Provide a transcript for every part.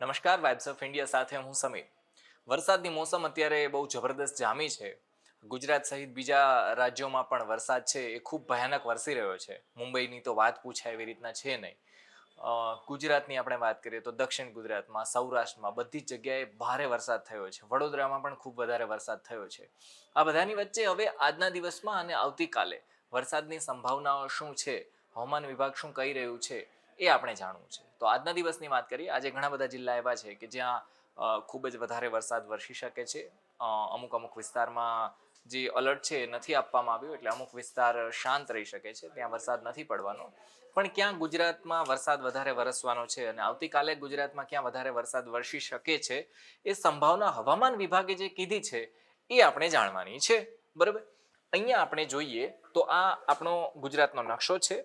નમસ્કાર, vibes of India સાથે હું સમીર. વરસાદની મોસમ અત્યારે બહુ જબરદસ્ત જામી છે. ગુજરાત સહિત બીજા રાજ્યોમાં પણ વરસાદ છે એ ખૂબ ભયાનક વરસી રહ્યો છે. મુંબઈની તો વાત પૂછાય એવી રીતના છે નહીં. ગુજરાતની આપણે વાત કરીએ તો દક્ષિણ ગુજરાતમાં, સૌરાષ્ટ્રમાં બધી જ જગ્યાએ ભારે વરસાદ થયો છે. વડોદરામાં પણ ખૂબ વધારે વરસાદ થયો છે. આ બધાની વચ્ચે હવે આજના દિવસમાં અને આવતીકાલે વરસાદની સંભાવનાઓ શું છે, હવામાન વિભાગ શું કહી રહ્યું છે, એ આપણે જાણવું છે. તો આજના દિવસની વાત કરીએ. આજે ઘણા બધા જિલ્લા એવા છે કે જ્યાં ખૂબ જ વધારે વરસાદ વરસી શકે છે. અમુક અમુક વિસ્તારમાં જે અલર્ટ છે એ નથી આપવામાં આવ્યું, એટલે અમુક વિસ્તાર શાંત રહી શકે છે, ત્યાં વરસાદ નથી પડવાનો. પણ ક્યાં ગુજરાતમાં વરસાદ વધારે વરસવાનો છે અને આવતીકાલે ગુજરાતમાં ક્યાં વધારે વરસાદ વરસી શકે છે એ સંભાવના હવામાન વિભાગે જે કીધી છે એ આપણે જાણવાની છે. બરાબર, અહીંયા આપણે જોઈએ તો આ આપણો ગુજરાતનો નકશો છે.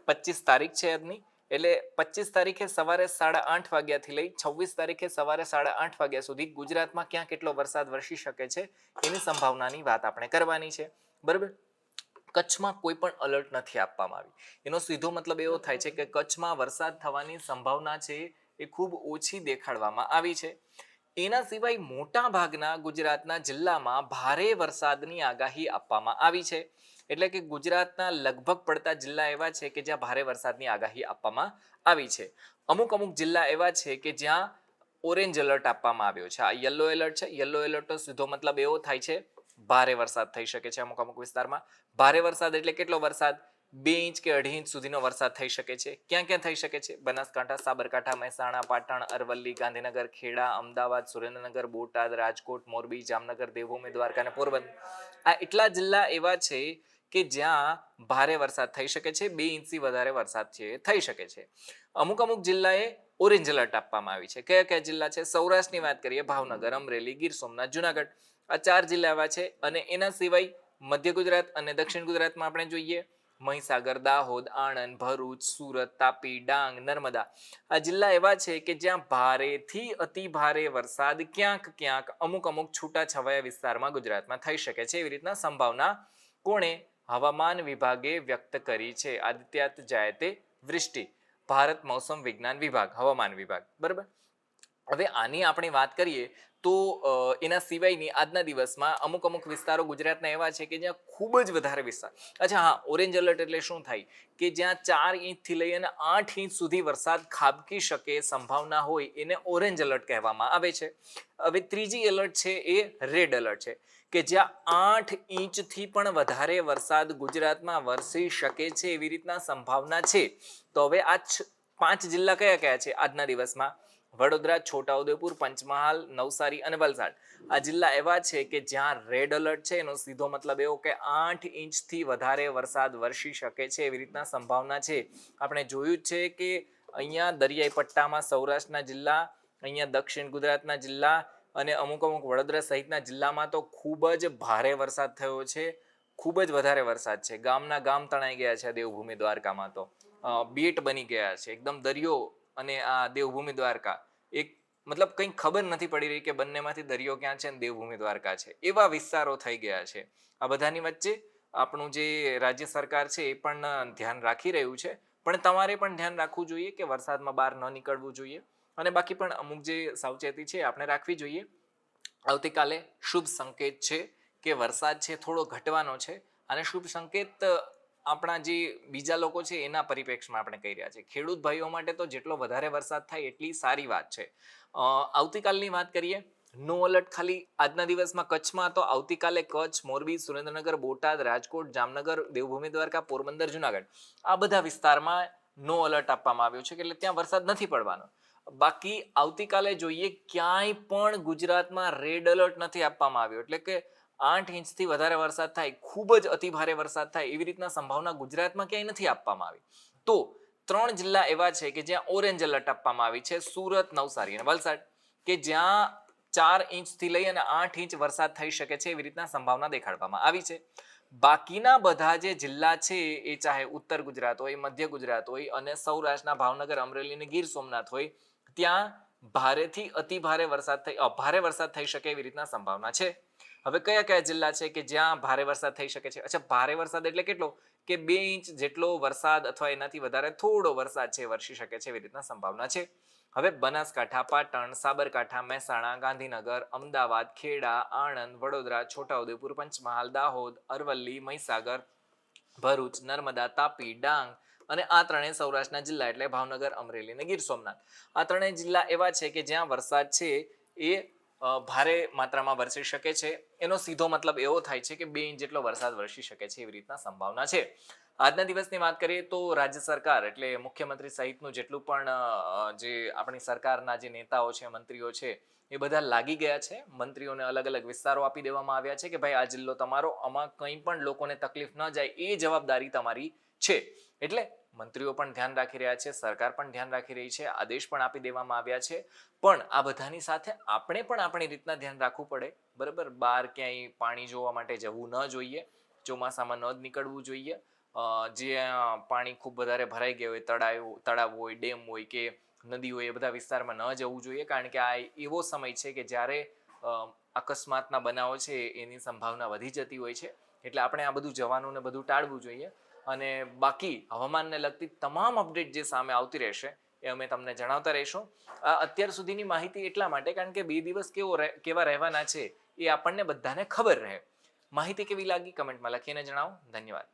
25 તારીખ છે આજની, એટલે 25 તારીખે સવારે 8:30 વાગ્યાથી લઈ 26 તારીખે સવારે 8:30 વાગ્યા સુધી ગુજરાતમાં ક્યાં કેટલો વરસાદ વરસી શકે છે એની સંભાવનાની વાત આપણે કરવાની છે. બરાબર, કચ્છમાં કોઈ પણ અલર્ટ નથી આપવામાં આવી. એનો સીધો મતલબ એવો થાય છે કે કચ્છમાં વરસાદ થવાની સંભાવના છે એ ખૂબ ઓછી દેખાડવામાં આવી છે. એના સિવાય મોટા ભાગના ગુજરાતના જિલ્લામાં ભારે વરસાદની આગાહી આપવામાં આવી છે. એટલે કે ગુજરાતના લગભગ પડતા જિલ્લા એવા છે કે જ્યાં ભારે વરસાદની આગાહી આપવામાં આવી છે. અમુક અમુક જિલ્લા એવા છે કે જ્યાં ઓરેન્જ એલર્ટ આપવામાં આવ્યો છે. આ યલો એલર્ટ છે. યલો એલર્ટનો સીધો મતલબ એવો થાય છે ભારે વરસાદ થઈ શકે છે અમુક અમુક વિસ્તારમાં. ભારે વરસાદ એટલે કેટલો વરસાદ? 2 ઇંચ કે 2.5 ઇંચ સુધીનો વરસાદ થઈ શકે છે. ક્યાં ક્યાં થઈ શકે છે? બનાસકાંઠા, સાબરકાંઠા, મહેસાણા, પાટણ, અરવલ્લી, ગાંધીનગર, ખેડા, અમદાવાદ, સુરેન્દ્રનગર, બોટાદ, રાજકોટ, મોરબી, જામનગર, દેવભૂમિ, દ્વારકા અને પોરબંદર. આ એટલા જિલ્લા એવા છે કે જ્યાં ભારે વરસાદ થઈ શકે છે. 2 ઇંચથી વધારે વરસાદ છે થઈ શકે છે. અમુક અમુક જિલ્લાએ ઓરેન્જ એલર્ટ આપવામાં આવી છે. કયા કયા જિલ્લા છે? સૌરાષ્ટ્રની વાત કરીએ, ભાવનગર, અમરેલી, ગીર સોમનાથ, જુનાગઢ. આ 4 જિલ્લા એવા છે. અને એના સિવાય મધ્ય ગુજરાત અને દક્ષિણ ગુજરાતમાં આપણે જોઈએ મહીસાગર, દાહોદ, આણંદ, ભરૂચ, સુરત, તાપી, ડાંગ, નર્મદા. આ જિલ્લા એવા છે કે જ્યાં ભારેથી અતિ ભારે વરસાદ ક્યાંક ક્યાંક અમુક અમુક છૂટાછવાયા વિસ્તારમાં ગુજરાતમાં થઈ શકે છે એવી રીતના સંભાવના કોણે? હવામાન વિભાગે વ્યક્ત કરી છે. આદિત્યાત જાયતે વૃષ્ટિ, ભારત મૌસમ વિજ્ઞાન વિભાગ, હવામાન વિભાગ. બરાબર, હવે આની આપણે વાત કરીએ તો એના સિવાયની આજના દિવસમાં અમુક અમુક વિસ્તારો ગુજરાતના એવા છે કે જ્યાં ખૂબ જ વધારે વિસ્તાર. અચ્છા હા, ઓરેન્જ એલર્ટ એટલે શું થાય કે જ્યાં 4 ઇંચથી લઈ અને 8 ઇંચ સુધી વરસાદ ખાબકી શકે સંભાવના હોય એને ઓરેન્જ એલર્ટ કહેવામાં આવે છે. હવે ત્રીજી એલર્ટ છે એ રેડ એલર્ટ છે કે જ્યાં 8 ઇંચથી પણ વધારે વરસાદ ગુજરાતમાં વરસી શકે છે એવી રીતના સંભાવના છે. તો હવે આ 5 જિલ્લા કયા કયા છે આજના દિવસમાં? વડોદરા, છોટાઉદેપુર, પંચમહાલ, નવસારી અને વલસાડ. આ જિલ્લા એવા છે કે જ્યાં રેડ એલર્ટ છે. એનો સીધો મતલબ એવો કે 8 ઇંચથી વધારે વરસાદ વરસી શકે છે એવી રીતના સંભાવના છે. આપણે જોયું જ છે કે અહીંયા દરિયાઈ પટ્ટામાં સૌરાષ્ટ્રના જિલ્લા, અહીંયા દક્ષિણ ગુજરાતના જિલ્લા અને અમુક અમુક વડોદરા સહિતના જિલ્લામાં તો ખૂબ જ ભારે વરસાદ થયો છે. ખૂબ જ વધારે વરસાદ છે. ગામના ગામ તણાઈ ગયા છે દેવભૂમિ દ્વારકામાં. તો બેટ બની ગયા છે એકદમ દરિયો અને આ દેવભૂમિ દ્વારકા. એક મતલબ કંઈ ખબર નથી પડી રહી કે બંનેમાંથી દરિયો ક્યાં છે અને દેવભૂમિ દ્વારકા છે. એવા વિસ્તારો થઈ ગયા છે. આ બધાની વચ્ચે આપણું જે રાજ્ય સરકાર છે એ પણ ધ્યાન રાખી રહ્યું છે. પણ તમારે પણ ધ્યાન રાખવું જોઈએ કે વરસાદમાં બહાર ન નીકળવું જોઈએ. અને બાકી પણ અમુક જે સાવચેતી છે આપણે રાખવી જોઈએ. આવતીકાલે શુભ સંકેત છે કે વરસાદ છે થોડો ઘટવાનો છે. અને શુભ સંકેત આપણા જે બીજા લોકો છે એના પરિપ્રેક્ષમાં આપણે કહી રહ્યા છે. ખેડૂત ભાઈઓ માટે તો જેટલો વધારે વરસાદ થાય એટલી સારી વાત છે. આવતીકાલની વાત કરીએ, નો એલર્ટ ખાલી આજના દિવસમાં કચ્છમાં. તો આવતીકાલે કચ્છ, મોરબી, સુરેન્દ્રનગર, બોટાદ, રાજકોટ, જામનગર, દેવભૂમિ દ્વારકા, પોરબંદર, જુનાગઢ આ બધા વિસ્તારમાં નો એલર્ટ આપવામાં આવ્યું છે એટલે ત્યાં વરસાદ નથી પડવાનો. બાકી આવતીકાલે જોઈએ ક્યાંય પણ ગુજરાતમાં રેડ એલર્ટ નથી આપવામાં આવ્યો. એટલે કે 8 ઇંચથી વધારે વરસાદ થાય, ખૂબ જ અતિ ભારે વરસાદ થાય એવી રીતના સંભાવના ગુજરાતમાં ક્યાંય નથી આપવામાં આવી. તો 3 જિલ્લા એવા છે કે જ્યાં ઓરેન્જ એલર્ટ આપવામાં આવી છે, સુરત, નવસારી અને વલસાડ, કે જ્યાં 4 ઇંચથી લઈ અને 8 ઇંચ વરસાદ થઈ શકે છે એવી રીતના સંભાવના દેખાડવામાં આવી છે. બાકીના બધા જે જિલ્લા છે એ ચાહે ઉત્તર ગુજરાત હોય, મધ્ય ગુજરાત હોય અને સૌરાષ્ટ્રના ભાવનગર, અમરેલી અને ગીર સોમનાથ હોય, ત્યાં ભારેથી અતિ ભારે વરસાદ થઈ શકે એવી રીતના સંભાવના છે. હવે કયા કયા જિલ્લા છે કે જ્યાં ભારે વરસાદ થઈ શકે છે? અચ્છા, ભારે વરસાદ એટલે કેટલો? કે 2 ઇંચ જેટલો વરસાદ અથવા એનાથી વધારે થોડો વરસાદ છે વરસી શકે છે એવી રીતના સંભાવના છે. હવે બનાસકાંઠા, પાટણ, સાબરકાંઠા, મહેસાણા, ગાંધીનગર, અમદાવાદ, ખેડા, આણંદ, વડોદરા, છોટાઉદેપુર, પંચમહાલ, દાહોદ, અરવલ્લી, મહીસાગર, ભરૂચ, નર્મદા, તાપી, ડાંગ અને આ ત્રણેય સૌરાષ્ટ્રના જિલ્લા એટલે ભાવનગર, અમરેલી અને ગીર સોમનાથ. આ ત્રણેય જિલ્લા એવા છે કે જ્યાં વરસાદ છે એ ભારે માત્રામાં વરસી શકે છે. એનો સીધો મતલબ એવો થાય છે કે 2 ઇંચ જેટલો વરસાદ વરસી શકે છે એવી રીતના સંભાવના છે. આજના દિવસની વાત કરીએ તો રાજ્ય સરકાર એટલે મુખ્યમંત્રી સહિતનું જેટલું પણ જે આપણી સરકારના જે નેતાઓ છે, મંત્રીઓ છે, એ બધા લાગી ગયા છે. મંત્રીઓને અલગ અલગ વિસ્તારો આપી દેવામાં આવ્યા છે કે ભાઈ આ જિલ્લો તમારો, આમાં કંઈ પણ લોકોને તકલીફ ન જાય એ જવાબદારી તમારી છે. એટલે મંત્રીઓ પણ ધ્યાન રાખી રહ્યા છે, સરકાર પણ ધ્યાન રાખી રહી છે, આદેશ પણ આપી દેવામાં આવ્યા છે. પણ આ બધાની સાથે આપણે પણ આપણી રીતના ધ્યાન રાખવું પડે, બરાબર. બહાર ક્યાંય પાણી જોવા માટે જવું ન જોઈએ, ચોમાસામાં ન જ નીકળવું જોઈએ. જ્યાં પાણી ખૂબ વધારે ભરાઈ ગયા હોય, તળાવ હોય, ડેમ હોય કે નદી હોય, એ બધા વિસ્તારમાં ન જવું જોઈએ, કારણ કે આ એવો સમય છે કે જ્યારે અકસ્માતના બનાવો છે એની સંભાવના વધી જતી હોય છે. એટલે આપણે આ બધું જવાનું ને બધું ટાળવું જોઈએ. અને બાકી હવામાનને લગતી તમામ અપડેટ જે સામે આવતી રહેશે એ અમે તમને જણાવતા રહીશું. અત્યાર સુધીની માહિતી એટલા માટે કારણ કે 2 દિવસ કેવા રહેવાના છે એ આપણને બધાને ખબર રહે. માહિતી કેવી લાગી કમેન્ટમાં લખીને જણાવો. ધન્યવાદ.